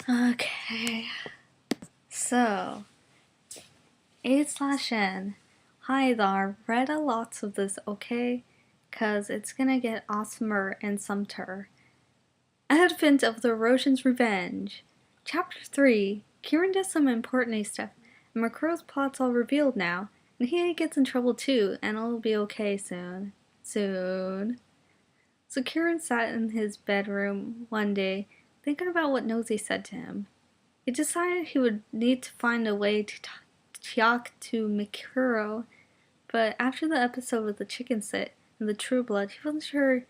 Okay, so A/N. Hi there, read a lots of this, okay? Cause it's gonna get awesomer and someter. Advent of the EROSIONS Revenge. Chapter 3. Kieran does some important stuff, and Makuro's plot's all revealed now, and he gets in trouble too, and it'll be okay soon. Soon. So Kieran sat in his bedroom one day, thinking about what Nosy said to him. He decided he would need to find a way to talk to Makuro, but after the episode with the chicken sit and the True Blood, he wasn't sure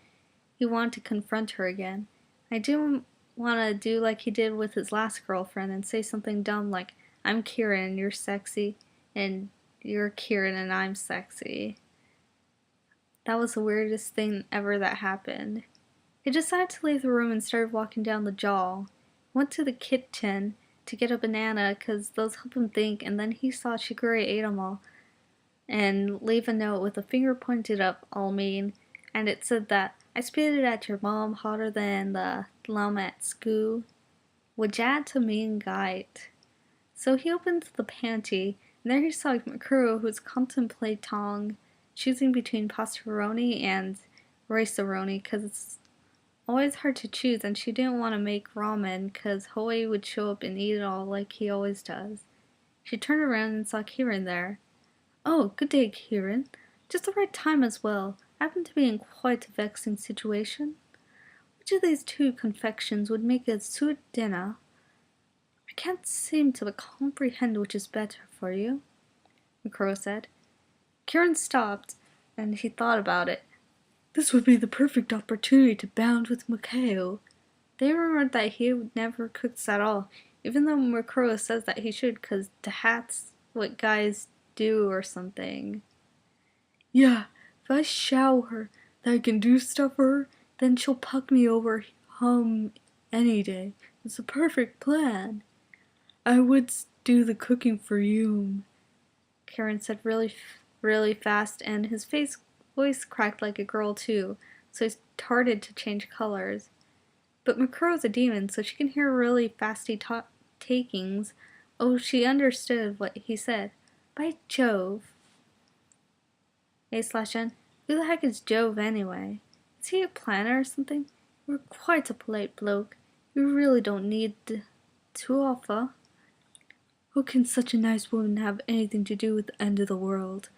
he wanted to confront her again. I didn't want to do like he did with his last girlfriend and say something dumb like, I'm Kieran and you're sexy, and you're Kieran and I'm sexy. That was the weirdest thing ever that happened. He decided to leave the room and started walking down the hall. Went to the kitchen to get a banana because those help him think, and then he saw Shigure ate them all and leave a note with a finger pointed up all mean, and it said that I spit it at your mom hotter than the llama at school. Wajad to mean guide. So he opened the pantry, and there he saw Makuro, who was contemplating choosing between pastaroni and rice-a-roni because it's always hard to choose, and she didn't want to make ramen because Hoei would show up and eat it all like he always does. She turned around and saw Kieran there. Oh, good day, Kieran. Just the right time as well. I happen to be in quite a vexing situation. Which of these two confections would make a sweet dinner? I can't seem to comprehend which is better for you, Makuro said. Kieran stopped, and he thought about it. This would be the perfect opportunity to bond with Mikhail. They remembered that he never cooks at all, even though Makuro says that he should, because that's what guys do or something. Yeah, if I show her that I can do stuff for her, then she'll puck me over any day. It's a perfect plan. I would do the cooking for you, Kieran said really fast, and his voice cracked like a girl too, so he started to change colors. But Makuro's a demon, so she can hear really fasty takings. Oh, she understood what he said. By Jove. A/N. Who the heck is Jove anyway? Is he a planner or something? You're quite a polite bloke. You really don't need to offer. How can such a nice woman have anything to do with the end of the world?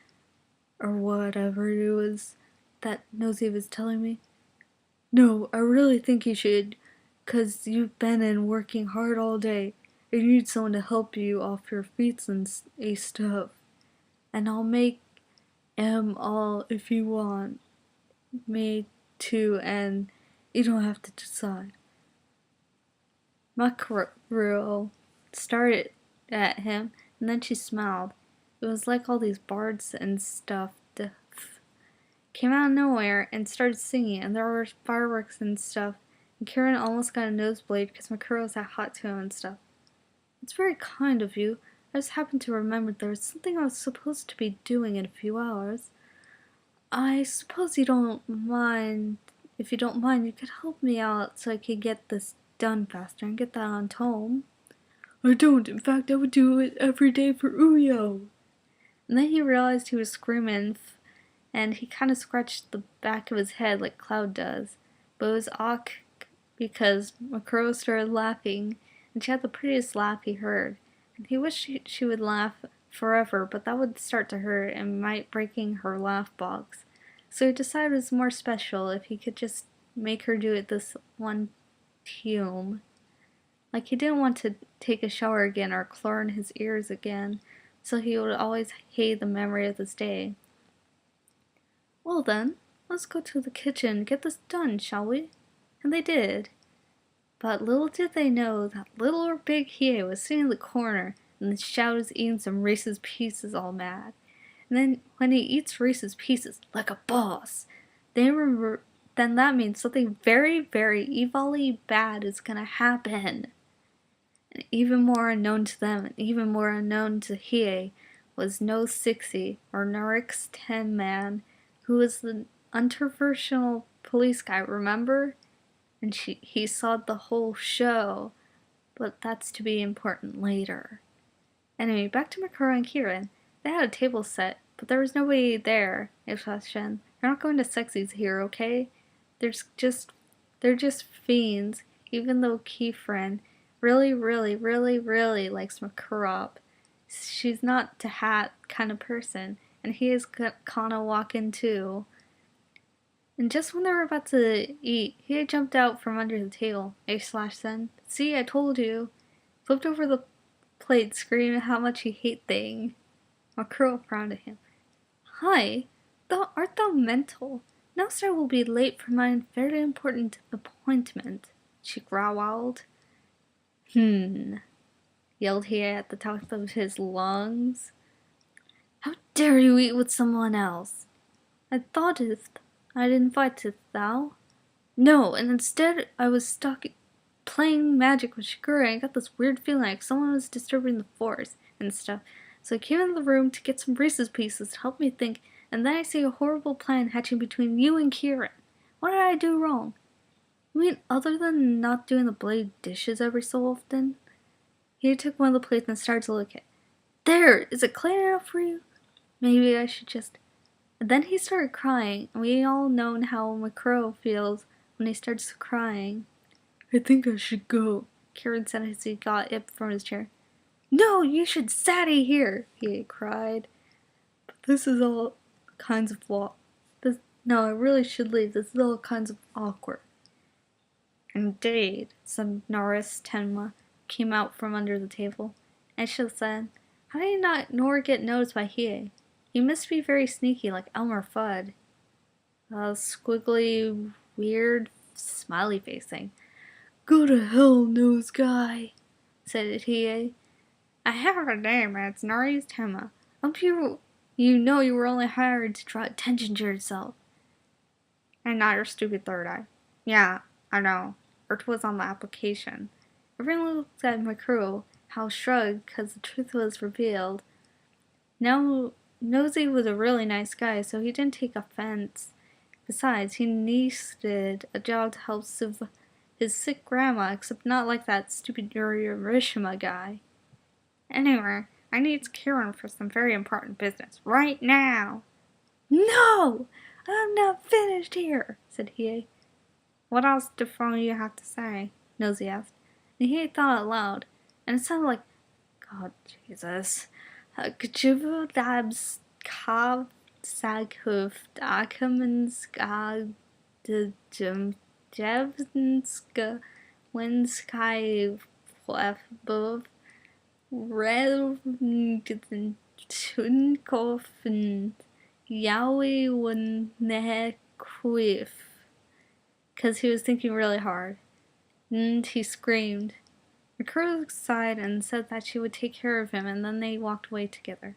Or whatever it was that Nosy was telling me. No, I really think you should, 'cause you've been in working hard all day, and you need someone to help you off your feet and stuff. And I'll make all if you want me to, and you don't have to decide. Makuro started at him, and then she smiled. It was like all these bards and stuff came out of nowhere and started singing, and there were fireworks and stuff, and Kieran almost got a nosebleed because Makuro was that hot to him and stuff. It's very kind of you. I just happened to remember there was something I was supposed to be doing in a few hours. I suppose you don't mind. If you don't mind, you could help me out so I could get this done faster and get that on Tome. I don't. In fact, I would do it every day for Uyo. And then he realized he was screaming, and he kind of scratched the back of his head like Cloud does. But it was awk because Makuro started laughing, and she had the prettiest laugh he heard. And he wished she would laugh forever, but that would start to hurt and might breaking her laugh box. So he decided it was more special if he could just make her do it this one time. Like he didn't want to take a shower again or chlor in his ears again, so he would always hate the memory of this day. Well then, let's go to the kitchen and get this done, shall we? And they did. But little did they know that little or big Hiei was sitting in the corner, and the Shout is eating some Reese's Pieces all mad. And then when he eats Reese's Pieces like a boss, then that means something very, very evilly bad is gonna happen. And even more unknown to them, and even more unknown to Hiei, was No 60, or Narik's 10 man, who was the uncontroversial police guy, remember? And he saw the whole show. but that's to be important later. Anyway, back to Makura and Kieran. They had a table set, but there was nobody there. Expression. They're not going to sexies here, okay? They're just fiends, even though Kieran really likes Makura up. She's not to hat kind of person, and he is kinda walking too. And just when they were about to eat, he had jumped out from under the table. A/Sen, see, I told you. Flipped over the plate, screaming how much he hate thing. Makuro frowned at him. Hi, art thou mental? Now I will be late for my very important appointment, she growled. Yelled he at the top of his lungs. How dare you eat with someone else? I thought I'd invited thou. No, and instead I was stuck playing magic with Shigure and I got this weird feeling like someone was disturbing the force and stuff. So I came in the room to get some Reese's Pieces to help me think, and then I see a horrible plan hatching between you and Kieran. What did I do wrong? You mean other than not doing the bloody dishes every so often? He took one of the plates and started to look at it. There! Is it clean enough for you? Maybe I should just... And then he started crying, and we all know how Makuro feels when he starts crying. I think I should go, Kieran said as he got up from his chair. No, you should stay here, he cried. But this is all kinds of No, I really should leave. This is all kinds of awkward. Indeed, said Norris Tenma, came out from under the table. Aisha said, how did he not nor get noticed by Hiei? He must be very sneaky like Elmer Fudd. A squiggly, weird, smiley face thing. Go to hell, nose guy, said Hiei. I have a name, and it's Norris Tenma. You know you were only hired to draw attention to yourself. And not your stupid third eye. Yeah, I know. It was on the application. Everyone looked at Makuro, how shrugged, because the truth was revealed. Now, Nosy was a really nice guy, so he didn't take offense. Besides, he needed a job to help soothe his sick grandma, except not like that stupid Yorishima guy. Anyway, I need Kieran for some very important business, right now. No! I'm not finished here, said Hiei. What else do you have to say? Nosy asked. And Hiei thought out loud, and it sounded like, God, Jesus. Gjuvu dabs kav saghuf akamanska jevnska winskai flefbov revntunkov yawi wnequif. Because he was thinking really hard. And he screamed. Makuro sighed and said that she would take care of him, and then they walked away together.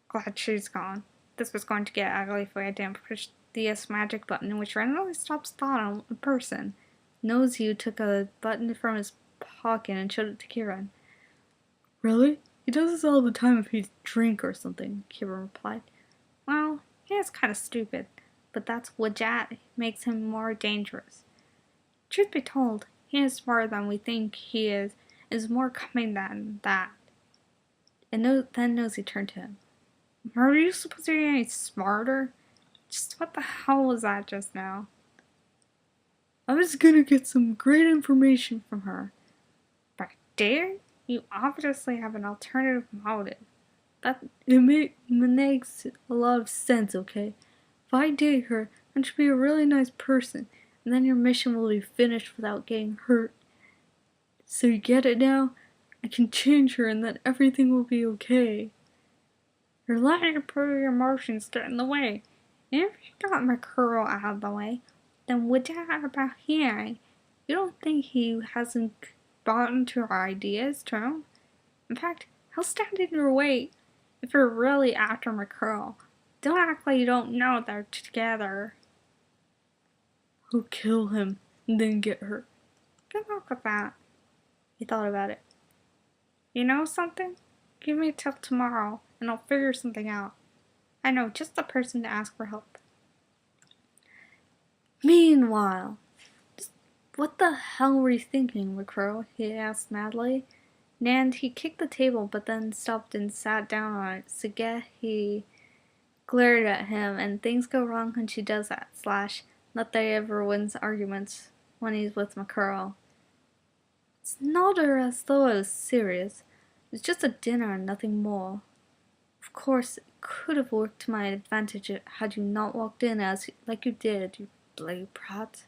Glad she's gone. This was going to get ugly if I didn't push the S magic button, which randomly stops thought on a person. Nozu took a button from his pocket and showed it to Kieran. Really? He does this all the time if he's drink or something, Kieran replied. Well, he is kind of stupid, but that's what makes him more dangerous. Truth be told, he is smarter than we think he is more coming than that. And then Nosy turned to him. Are you supposed to be any smarter? Just what the hell was that just now? I was gonna get some great information from her. But dare? You obviously have an alternative motive. It makes a lot of sense, okay? If I date her, then she'll be a really nice person, and then your mission will be finished without getting hurt. So you get it now? I can change her and then everything will be okay. You're letting your emotions get in the way. And if you got Makuro out of the way, then what's that about him? You don't think he hasn't bought into our ideas, too? In fact, he'll stand in your way if you're really after Makuro. Don't act like you don't know they're together. I'll kill him and then get hurt. Good luck with that. He thought about it. You know something? Give me till tomorrow and I'll figure something out. I know just the person to ask for help. Meanwhile, What the hell were you thinking, Makuro? He asked madly. And he kicked the table, but then stopped and sat down on it. Sugehi glared at him, and things go wrong when she does that. Not that he ever wins arguments when he's with Makuro. It's not as though it was serious. It's just a dinner and nothing more. Of course, it could have worked to my advantage had you not walked in like you did, you bloody brat.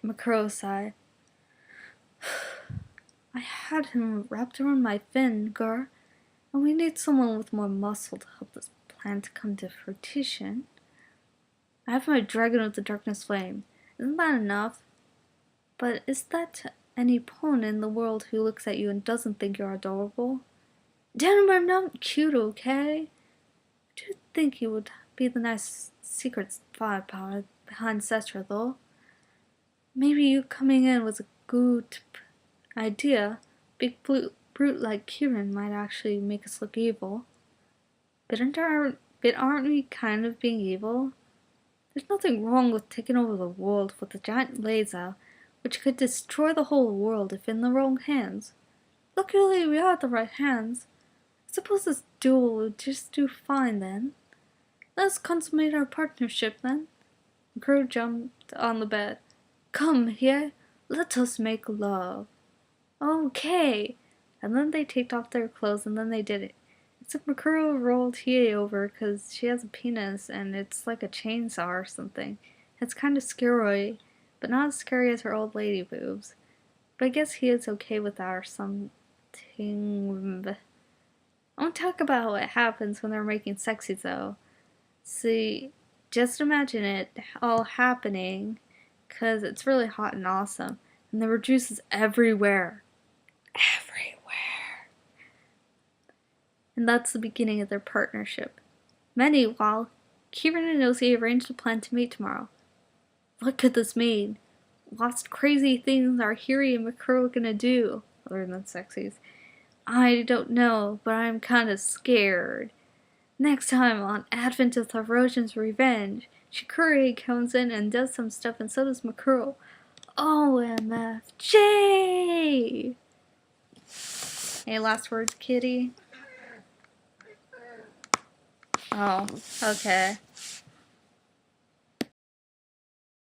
Makuro sighed. I had him wrapped around my finger, and we need someone with more muscle to help this plan to come to fruition. I have my dragon of the darkness flame. Isn't that enough? But is that to any pawn in the world who looks at you and doesn't think you're adorable? Damn, I'm not cute, okay? I do think you would be the nice secret spy behind Cetra, though. Maybe you coming in was a good idea. Big brute like Kieran might actually make us look evil. But aren't we kind of being evil? There's nothing wrong with taking over the world with a giant laser, which could destroy the whole world if in the wrong hands. Luckily, we are the right hands. I suppose this duel would just do fine then. Let's consummate our partnership then. Crow jumped on the bed. Come here, let us make love. Okay. And then they take off their clothes and then they did it. Except Makuro rolled Hiei over because she has a penis and it's like a chainsaw or something. It's kind of scary, but not as scary as her old lady boobs. But I guess he is okay with that or something. I won't talk about what happens when they're making sexy though. See, just imagine it all happening because it's really hot and awesome. And there were juices everywhere. Everywhere. And that's the beginning of their partnership. Meanwhile, Kieran and Ozzy arranged a plan to meet tomorrow. What could this mean? What crazy things are Hiri and Makuro gonna do, other than sexies? I don't know, but I'm kinda scared. Next time on Advent of the EROSIONS Revenge, Shikuri comes in and does some stuff and so does Makuro. OMFJ! Any last words, kitty? Oh, okay.